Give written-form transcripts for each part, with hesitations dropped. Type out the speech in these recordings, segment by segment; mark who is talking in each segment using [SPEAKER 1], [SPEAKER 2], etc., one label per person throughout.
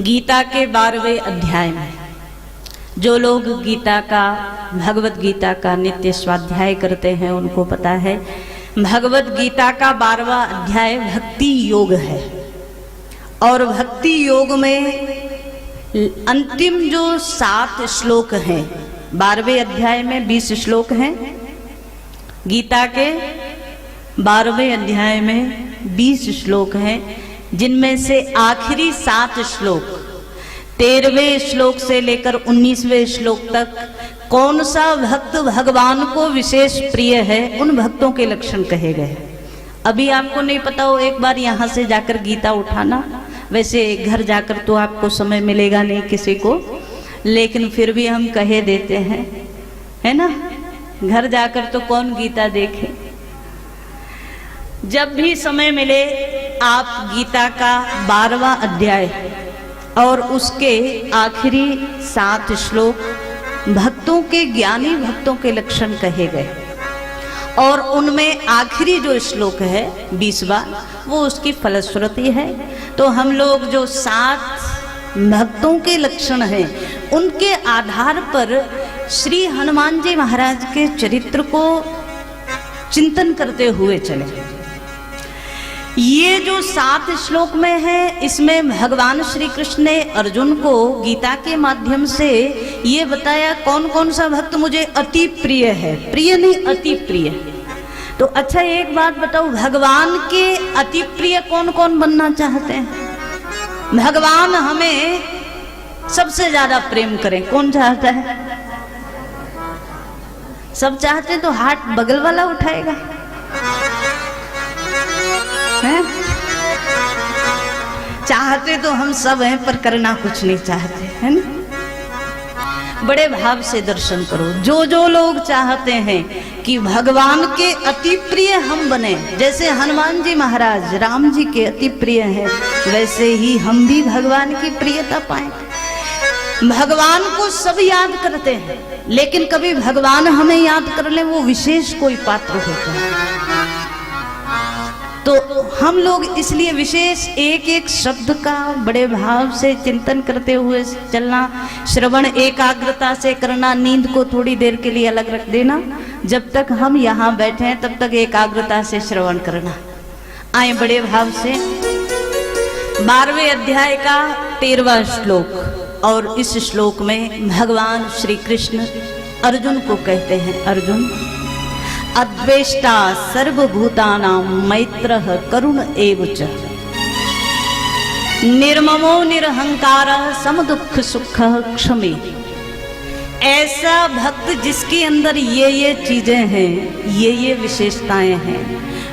[SPEAKER 1] गीता के 12वें अध्याय में जो लोग गीता का, भगवत गीता का नित्य स्वाध्याय करते हैं उनको पता है भगवत गीता का 12वां अध्याय भक्ति योग है। और भक्ति योग में अंतिम जो 7 श्लोक हैं, 12वें अध्याय में 20 श्लोक हैं, गीता के 12वें अध्याय में 20 श्लोक हैं, जिनमें से आखिरी 7 श्लोक 13वें श्लोक से लेकर 19वें श्लोक तक कौन सा भक्त भगवान को विशेष प्रिय है उन भक्तों के लक्षण कहे गए। अभी आपको नहीं पता हो, एक बार यहाँ से जाकर गीता उठाना, वैसे घर जाकर तो आपको समय मिलेगा नहीं किसी को, लेकिन फिर भी हम कहे देते हैं, है ना, घर जाकर तो कौन गीता देखे। जब भी समय मिले आप गीता का 12वां अध्याय और उसके आखिरी 7 श्लोक भक्तों के, ज्ञानी भक्तों के लक्षण कहे गए, और उनमें आखिरी जो श्लोक है 20वां वो उसकी फलश्रुति है। तो हम लोग जो 7 भक्तों के लक्षण हैं उनके आधार पर श्री हनुमान जी महाराज के चरित्र को चिंतन करते हुए चले। ये जो 7 श्लोक में है, इसमें भगवान श्री कृष्ण ने अर्जुन को गीता के माध्यम से ये बताया कौन कौन सा भक्त मुझे अति प्रिय है, प्रिय नहीं अति प्रिय। तो अच्छा एक बात बताओ, भगवान के अति प्रिय कौन कौन बनना चाहते हैं? भगवान हमें सबसे ज्यादा प्रेम करें, कौन चाहता है? सब चाहते तो हाथ बगल वाला उठाएगा, है? चाहते तो हम सब हैं पर करना कुछ नहीं चाहते, है ना? बड़े भाव से दर्शन करो। जो लोग चाहते हैं कि भगवान के अति प्रिय हम बने, जैसे हनुमान जी महाराज राम जी के अति प्रिय हैं, वैसे ही हम भी भगवान की प्रियता पाएं। भगवान को सब याद करते हैं, लेकिन कभी भगवान हमें याद कर ले वो विशेष कोई पात्र होता है। तो हम लोग इसलिए विशेष एक एक शब्द का बड़े भाव से चिंतन करते हुए चलना, श्रवण एकाग्रता से करना, नींद को थोड़ी देर के लिए अलग रख देना। जब तक हम यहाँ बैठे हैं तब तक एकाग्रता से श्रवण करना। आए बड़े भाव से 12वें अध्याय का 13वां श्लोक, और इस श्लोक में भगवान श्री कृष्ण अर्जुन को कहते हैं, अर्जुन अद्वेष्टा सर्वभूतानां मैत्रः करुण एव च निर्ममो निरहंकारः समदुःख सुखः क्षमे। ऐसा भक्त जिसके अंदर ये चीजें हैं, ये विशेषताएं हैं,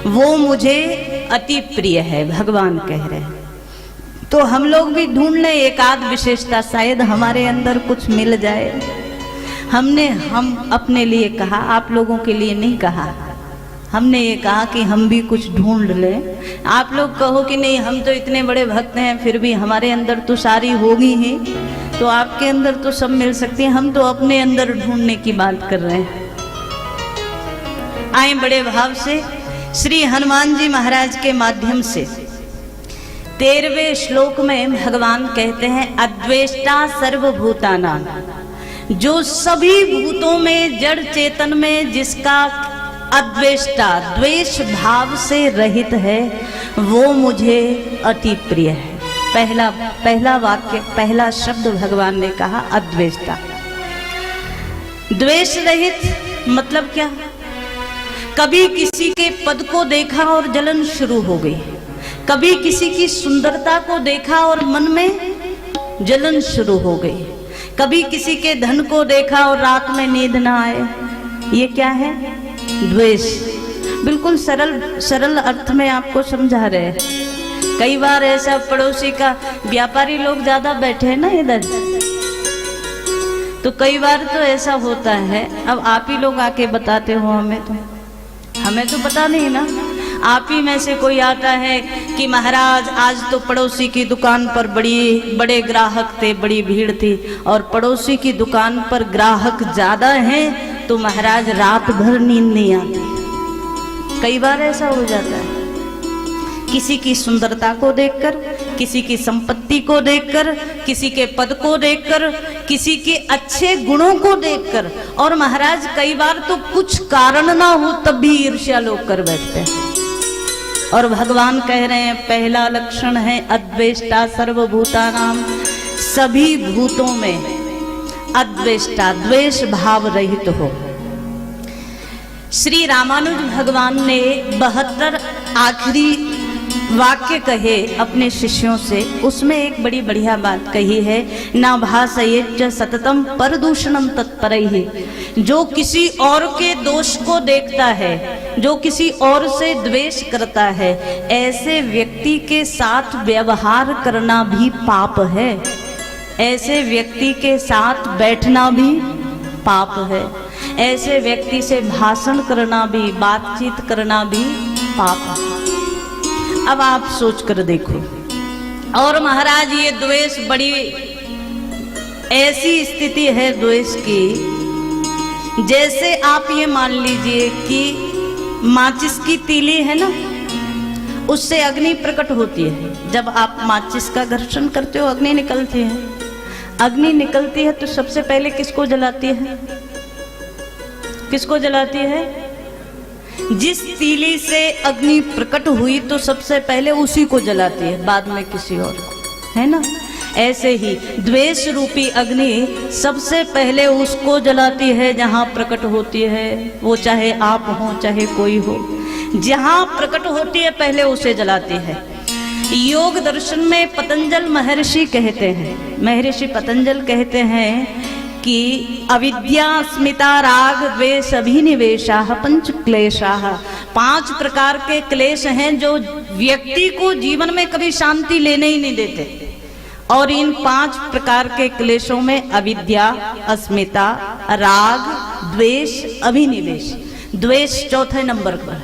[SPEAKER 1] वो मुझे अति प्रिय है, भगवान कह रहे हैं। तो हम लोग भी ढूंढ लें एक आध विशेषता, शायद हमारे अंदर कुछ मिल जाए। हम अपने लिए कहा, आप लोगों के लिए नहीं कहा। हमने ये कहा कि हम भी कुछ ढूंढ लें। आप लोग कहो कि नहीं हम तो इतने बड़े भक्त हैं, फिर भी हमारे अंदर तो सारी होगी ही, तो आपके अंदर तो सब मिल सकती है। हम तो अपने अंदर ढूंढने की बात कर रहे हैं। आए बड़े भाव से श्री हनुमान जी महाराज के माध्यम से 13वें श्लोक में भगवान कहते हैं अद्वेष्टा सर्वभूतानां, जो सभी भूतों में, जड़ चेतन में जिसका अद्वेष्टा, द्वेष भाव से रहित है, वो मुझे अति प्रिय है। पहला वाक्य, पहला शब्द भगवान ने कहा अद्वेष्टा। द्वेष रहित मतलब क्या? कभी किसी के पद को देखा और जलन शुरू हो गई, कभी किसी की सुंदरता को देखा और मन में जलन शुरू हो गई, कभी किसी के धन को देखा और रात में नींद ना आए। ये क्या है? द्वेष। बिल्कुल सरल अर्थ में आपको समझा रहे हैं। कई बार ऐसा पड़ोसी का, व्यापारी लोग ज्यादा बैठे हैं ना इधर, तो कई बार तो ऐसा होता है। अब आप ही लोग आके बताते हो, हमें तो पता नहीं ना। आप ही में से कोई आता है कि महाराज आज तो पड़ोसी की दुकान पर बड़े ग्राहक थे, बड़ी भीड़ थी, और पड़ोसी की दुकान पर ग्राहक ज्यादा हैं तो महाराज रात भर नींद नहीं आती। कई बार ऐसा हो जाता है। किसी की सुंदरता को देखकर, किसी की संपत्ति को देखकर, किसी के पद को देखकर, किसी के अच्छे गुणों को देखकर, और महाराज कई बार तो कुछ कारण ना हो तब भी ईर्ष्या लोग कर बैठते हैं। और भगवान कह रहे हैं पहला लक्षण है अद्वेष्टा सर्वभूतानाम, सभी भूतों में अद्वेष्टा, द्वेष भाव रहित हो। श्री रामानुज भगवान ने 72 आखिरी वाक्य कहे अपने शिष्यों से, उसमें एक बड़ी बढ़िया बात कही है, ना भासयेच्च सततम परदूषणम तत्परैहि। जो किसी और के दोष को देखता है, जो किसी और से द्वेष करता है, ऐसे व्यक्ति के साथ व्यवहार करना भी पाप है, ऐसे व्यक्ति के साथ बैठना भी पाप है, ऐसे व्यक्ति से भाषण करना भी, बातचीत करना भी पाप है। अब आप सोच कर देखो। और महाराज ये द्वेष बड़ी ऐसी स्थिति है द्वेष की, जैसे आप ये मान लीजिए कि माचिस की तीली है ना, उससे अग्नि प्रकट होती है। जब आप माचिस का घर्षण करते हो अग्नि निकलती है। अग्नि निकलती है तो सबसे पहले किसको जलाती है? किसको जलाती है? जिस तीली से अग्नि प्रकट हुई तो सबसे पहले उसी को जलाती है, बाद में किसी और को, है ना। ऐसे ही द्वेष रूपी अग्नि सबसे पहले उसको जलाती है जहां प्रकट होती है, वो चाहे आप हो चाहे कोई हो, जहां प्रकट होती है पहले उसे जलाती है। योग दर्शन में पतंजल महर्षि कहते हैं, महर्षि पतंजल कहते हैं कि अविद्या अस्मिता राग द्वेष अभिनिवेशाः पंच क्लेशाः, 5 प्रकार के क्लेश हैं जो व्यक्ति को जीवन में कभी शांति लेने ही नहीं देते। और इन 5 प्रकार के क्लेशों में अविद्या, अस्मिता, राग, द्वेष, अभिनिवेश। द्वेष चौथे नंबर पर।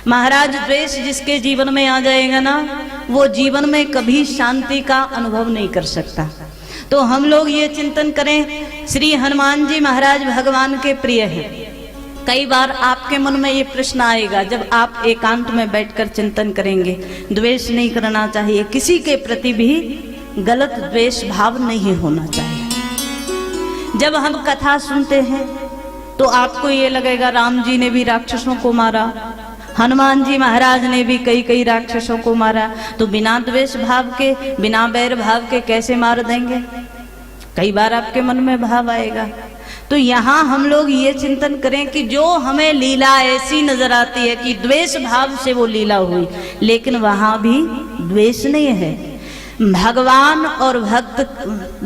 [SPEAKER 1] महाराज द्वेष जिसके जीवन में आ जाएगा ना, वो जीवन में कभी शांति का अनुभव नहीं कर सकता। तो हम लोग ये चिंतन करें, श्री हनुमान जी महाराज भगवान के प्रिय हैं। कई बार आपके मन में ये प्रश्न आएगा जब आप एकांत में बैठकर चिंतन करेंगे, द्वेष नहीं करना चाहिए, किसी के प्रति भी गलत द्वेष भाव नहीं होना चाहिए। जब हम कथा सुनते हैं तो आपको ये लगेगा राम जी ने भी राक्षसों को मारा, हनुमान जी महाराज ने भी कई राक्षसों को मारा, तो बिना द्वेष भाव के, बिना बैर भाव के कैसे मार देंगे? कई बार आपके मन में भाव आएगा। तो यहाँ हम लोग ये चिंतन करें कि जो हमें लीला ऐसी नजर आती है कि द्वेष भाव से वो लीला हुई, लेकिन वहां भी द्वेष नहीं है। भगवान और भक्त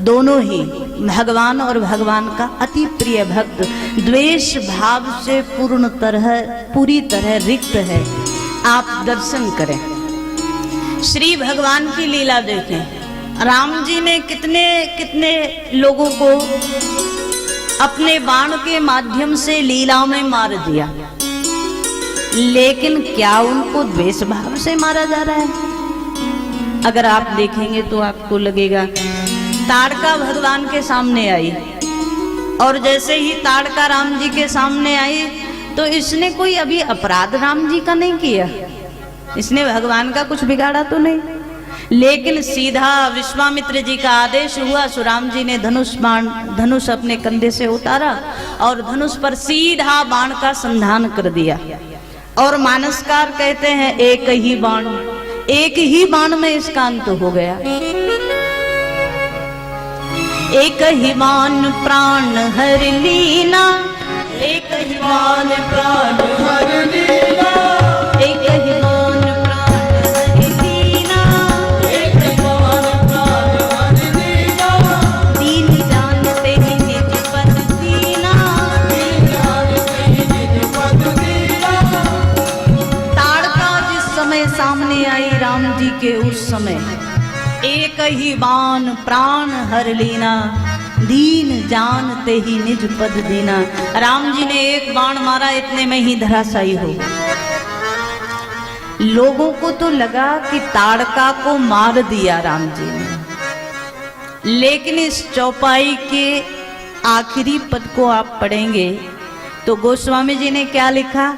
[SPEAKER 1] दोनों ही, भगवान और भगवान का अति प्रिय भक्त द्वेष भाव से पूरी तरह रिक्त है। आप दर्शन करें, श्री भगवान की लीला देखें। राम जी ने कितने लोगों को अपने बाण के माध्यम से लीला में मार दिया, लेकिन क्या उनको द्वेष भाव से मारा जा रहा है? अगर आप देखेंगे तो आपको लगेगा ताड़का भगवान के सामने आई, और जैसे ही ताड़का राम जी के सामने आई तो इसने कोई अभी अपराध राम जी का नहीं किया, इसने भगवान का कुछ बिगाड़ा तो नहीं, लेकिन सीधा विश्वामित्र जी का आदेश हुआ, सुराम जी ने धनुष अपने कंधे से उतारा और धनुष पर सीधा बाण का संधान कर दिया। और मानसकार कहते हैं एक ही बाण में इसका अंत हो गया। एक ही बाण प्राण हर लीना, एक ही बाण प्राण हर लीना, एक ही बाण प्राण हर लीना, एक ही बाण प्राण हर लीना, दीन जानते ही निज पद दीना, दीन जानते ही निज पद दीना। ताड़का जिस समय सामने आई राम जी के, उस समय एक ही बाण प्राण हर लीना, दीन जानते ही निज पद दीना। राम जी ने एक बाण मारा, इतने में ही धराशायी हो। लोगों को तो लगा कि ताड़का को मार दिया राम जी ने, लेकिन इस चौपाई के आखिरी पद को आप पढ़ेंगे तो गोस्वामी जी ने क्या लिखा?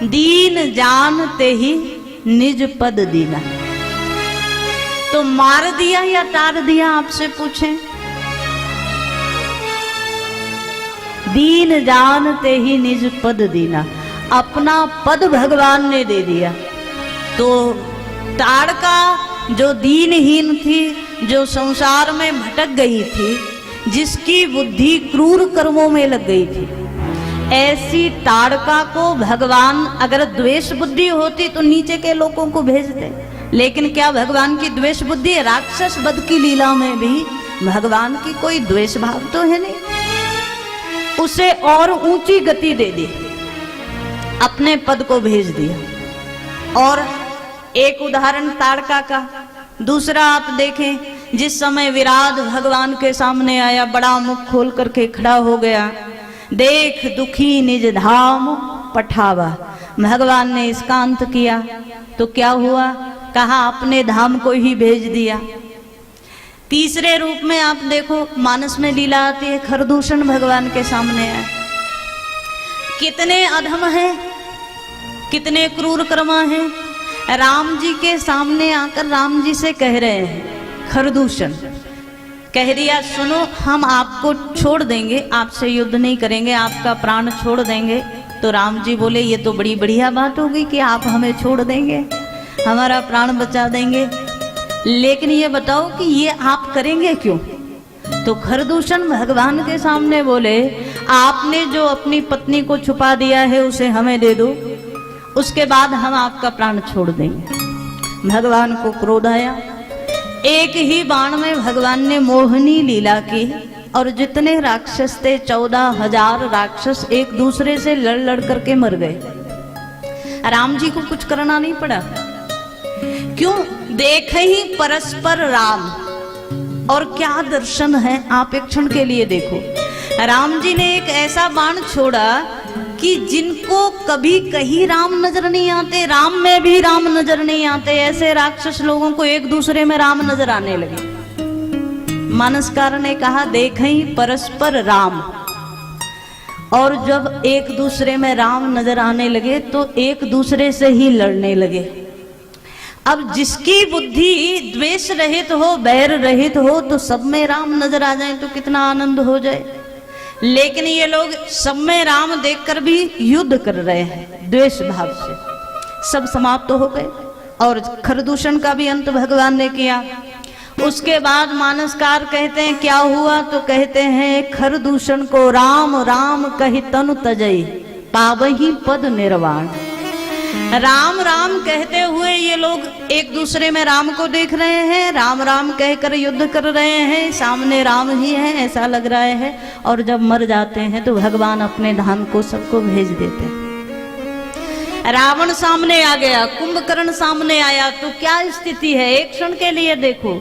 [SPEAKER 1] दीन जानते ही निज पद दीना। तो मार दिया या तार दिया, आपसे पूछें? दीन जानते ही निज पद दीना, अपना पद भगवान ने दे दिया। तो ताड़का जो दीनहीन थी, जो संसार में भटक गई थी, जिसकी बुद्धि क्रूर कर्मों में लग गई थी, ऐसी ताड़का को भगवान, अगर द्वेष बुद्धि होती तो नीचे के लोगों को भेजते, लेकिन क्या भगवान की द्वेष बुद्धि? राक्षस वध की लीला में भी भगवान की कोई द्वेष भाव तो है नहीं। उसे और ऊंची गति दे दी, अपने पद को भेज दिया। और एक उदाहरण ताड़का का। दूसरा आप देखें, जिस समय विराट भगवान के सामने आया, बड़ा मुख खोल करके खड़ा हो गया, देख दुखी निज धाम पठावा, भगवान ने इसका अंत किया। तो क्या हुआ? कहा अपने धाम को ही भेज दिया। तीसरे रूप में आप देखो, मानस में लीला आती है, खरदूषण भगवान के सामने आए। कितने अधम हैं, कितने क्रूर कर्मा हैं। राम जी के सामने आकर राम जी से कह रहे हैं, खरदूषण कह दिया, सुनो हम आपको छोड़ देंगे, आपसे युद्ध नहीं करेंगे, आपका प्राण छोड़ देंगे। तो राम जी बोले, ये तो बड़ी बढ़िया बात होगी कि आप हमें छोड़ देंगे, हमारा प्राण बचा देंगे, लेकिन ये बताओ कि ये आप करेंगे क्यों? तो खरदूषण भगवान के सामने बोले, आपने जो अपनी पत्नी को छुपा दिया है उसे हमें दे दो, उसके बाद हम आपका प्राण छोड़ देंगे। भगवान को क्रोध आया, एक ही बाण में भगवान ने मोहनी लीला की, और जितने राक्षस थे 14,000 राक्षस एक दूसरे से लड़ लड़ करके मर गए। राम जी को कुछ करना नहीं पड़ा। क्यों? देख ही परस्पर राम। और क्या दर्शन है, आप एक क्षण के लिए देखो। राम जी ने एक ऐसा बाण छोड़ा कि जिनको कभी कहीं राम नजर नहीं आते, राम में भी राम नजर नहीं आते, ऐसे राक्षस लोगों को एक दूसरे में राम नजर आने लगे। मानसकार ने कहा, देखें परस्पर राम। और जब एक दूसरे में राम नजर आने लगे तो एक दूसरे से ही लड़ने लगे। अब जिसकी बुद्धि द्वेष रहित हो, बैर रहित हो, तो सब में राम नजर आ जाए तो कितना आनंद हो जाए। लेकिन ये लोग सब में राम देखकर भी युद्ध कर रहे हैं द्वेष भाव से, सब समाप्त हो गए। और खरदूषण का भी अंत भगवान ने किया। उसके बाद मानसकार कहते हैं क्या हुआ? तो कहते हैं, खरदूषण को राम राम कहि तनु तजई, पावही पद निर्वाण। राम राम कहते हुए ये लोग एक दूसरे में राम को देख रहे हैं, राम राम कहकर युद्ध कर रहे हैं, सामने राम ही है ऐसा लग रहा है। और जब मर जाते हैं तो भगवान अपने धाम को सबको भेज देते हैं। रावण सामने आ गया, कुंभकर्ण सामने आया, तो क्या स्थिति है एक क्षण के लिए देखो।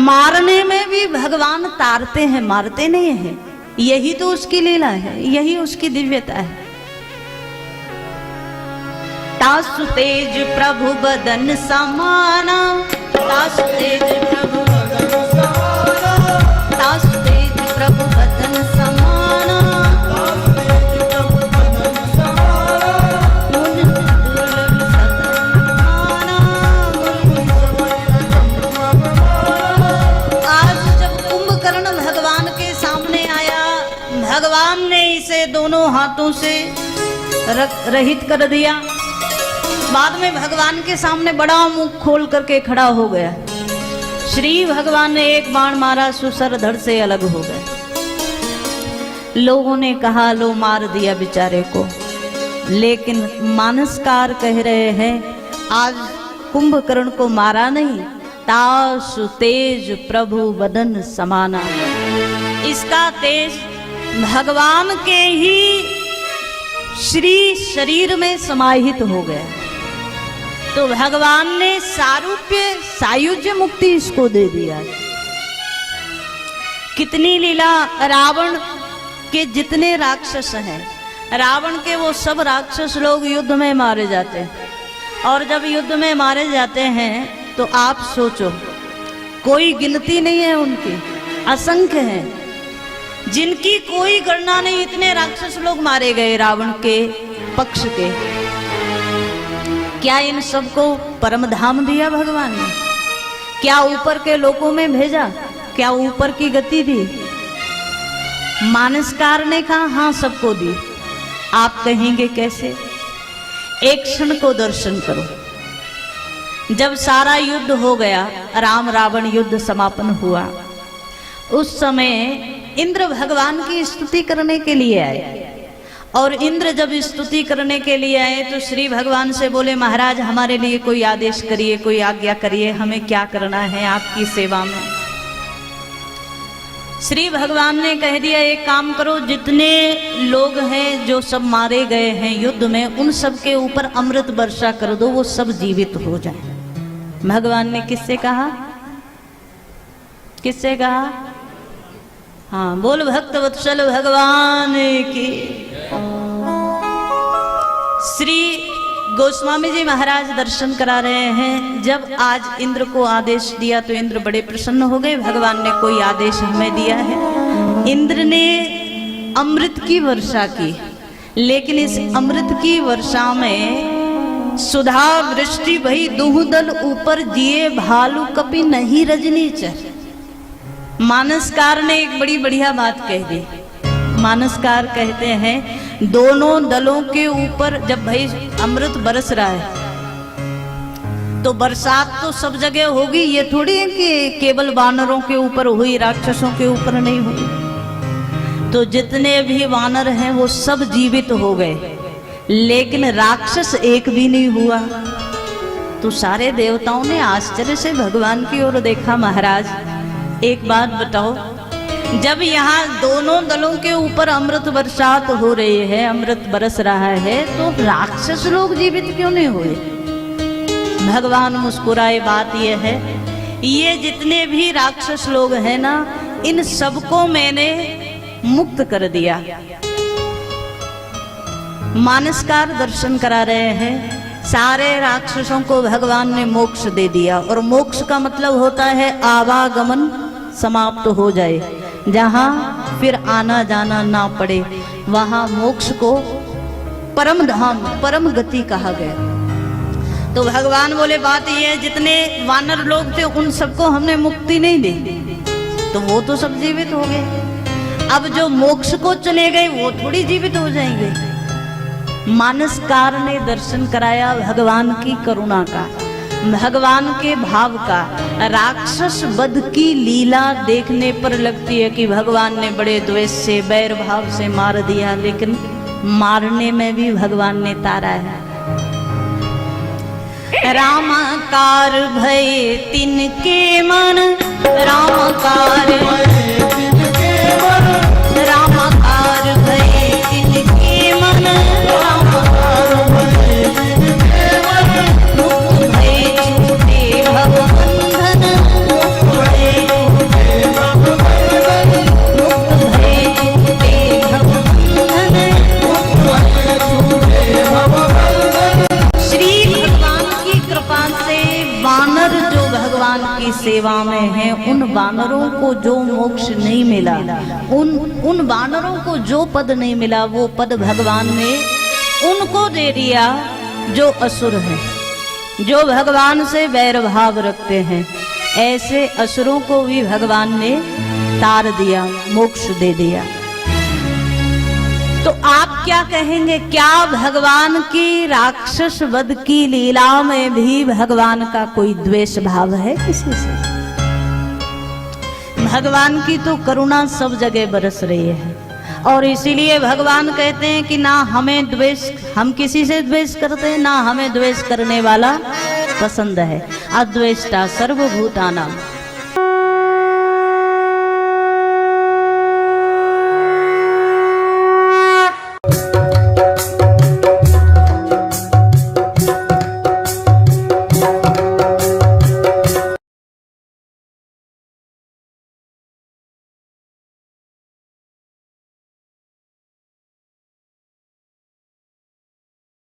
[SPEAKER 1] मारने में भी भगवान तारते हैं, मारते नहीं है। यही तो उसकी लीला है, यही उसकी दिव्यता है। तासु तेज प्रभु बदन समाना, तासु तेज प्रभु बदन समाना, तासु तेज प्रभु बदन समाना, आज जब कुंभकर्ण भगवान के सामने आया, भगवान ने इसे दोनों हाथों से रहित कर दिया। बाद में भगवान के सामने बड़ा मुंह खोल करके खड़ा हो गया। श्री भगवान ने एक बाण मारा, सुसर धड़ से अलग हो गए। लोगों ने कहा लो मार दिया बेचारे को, लेकिन मानसकार कह रहे हैं आज कुंभकर्ण को मारा नहीं, तासु तेज प्रभु बदन समाना। इसका तेज भगवान के ही श्री शरीर में समाहित हो गया। तो भगवान ने सारूप्य सायुज्य मुक्ति इसको दे दिया। कितनी लीला। रावण के जितने राक्षस हैं, रावण के वो सब राक्षस लोग युद्ध में मारे जाते हैं। और जब युद्ध में मारे जाते हैं तो आप सोचो, कोई गिनती नहीं है उनकी, असंख्य हैं, जिनकी कोई गणना नहीं। इतने राक्षस लोग मारे गए रावण के पक्ष के। क्या इन सबको परम धाम दिया भगवान ने? क्या ऊपर के लोगों में भेजा? क्या ऊपर की गति दी? मानसकार ने कहा हाँ सबको दी। आप कहेंगे कैसे? एक क्षण को दर्शन करो। जब सारा युद्ध हो गया, राम रावण युद्ध समापन हुआ, उस समय इंद्र भगवान की स्तुति करने के लिए आए। और इंद्र जब स्तुति करने के लिए आए तो श्री भगवान से बोले महाराज हमारे लिए कोई आदेश करिए, कोई आज्ञा करिए, हमें क्या करना है आपकी सेवा में। श्री भगवान ने कह दिया एक काम करो, जितने लोग हैं जो सब मारे गए हैं युद्ध में, उन सब के ऊपर अमृत वर्षा कर दो, वो सब जीवित हो जाए। भगवान ने किससे कहा? किससे कहा? हाँ बोल भक्त वत्सल भगवान की। श्री गोस्वामी जी महाराज दर्शन करा रहे हैं। जब आज इंद्र को आदेश दिया तो इंद्र बड़े प्रसन्न हो गए। भगवान ने कोई आदेश हमें दिया है। इंद्र ने अमृत की वर्षा की, लेकिन इस अमृत की वर्षा में सुधा वृष्टि भई दुहदल ऊपर जिए भालू कपि नहीं रजनीचर। मानसकार ने एक बड़ी बढ़िया बात कह दी। मानसकार कहते हैं दोनों दलों के ऊपर जब भाई अमृत बरस रहा है तो बरसात तो सब जगह होगी, ये थोड़ी है कि केवल वानरों के ऊपर हुई, राक्षसों के ऊपर नहीं हुई। तो जितने भी वानर हैं वो सब जीवित हो गए, लेकिन राक्षस एक भी नहीं हुआ। तो सारे देवताओं ने आश्चर्य से भगवान की ओर देखा। महाराज एक बात बताओ, जब यहाँ दोनों दलों के ऊपर अमृत बरसात हो रही है, अमृत बरस रहा है, तो राक्षस लोग जीवित क्यों नहीं हुए? भगवान मुस्कुराए। बात यह है, ये जितने भी राक्षस लोग हैं ना, इन सबको मैंने मुक्त कर दिया। मानसकार दर्शन करा रहे हैं। सारे राक्षसों को भगवान ने मोक्ष दे दिया। और मोक्ष का मतलब होता है आवागमन समाप्त हो जाए, जहां फिर आना जाना ना पड़े, वहां मोक्ष को परम धाम, परम गति कहा गया। तो भगवान बोले बात ये है, जितने वानर लोग थे उन सबको हमने मुक्ति नहीं दी, तो वो तो सब जीवित हो गए। अब जो मोक्ष को चले गए वो थोड़ी जीवित हो जाएंगे। मानसकार ने दर्शन कराया भगवान की करुणा का, भगवान के भाव का। राक्षस वध की लीला देखने पर लगती है कि भगवान ने बड़े द्वेष से, बैर भाव से मार दिया, लेकिन मारने में भी भगवान ने तारा है। रामाकार भय तिनके मन, रामाकार रामाकार भय तिनके मन, रामाकार भय तिनके मन, मुक्त भय छूटे भवबंधन, मुक्त भय छूटे भवबंधन, मुक्त भय छूटे भवबंधन, मुक्त भय छूटे भवबंधन। श्री भगवान की कृपा से वानर जो भगवान की सेवा में हैं, उन वानरों को जो मोक्ष नहीं मिला, उन वानरों को जो पद नहीं मिला, वो पद भगवान ने उनको दे दिया जो असुर हैं, जो भगवान से बैर भाव रखते हैं। ऐसे असुरों को भी भगवान ने तार दिया, मोक्ष दे दिया। तो आप क्या कहेंगे, क्या भगवान की राक्षस वध की लीला में भी भगवान का कोई द्वेष भाव है किसी से? भगवान की तो करुणा सब जगह बरस रही है, और इसीलिए भगवान कहते हैं कि ना हमें द्वेष, हम किसी से द्वेष करते हैं, ना हमें द्वेष करने वाला पसंद है। अद्वेष्टा सर्वभूतानां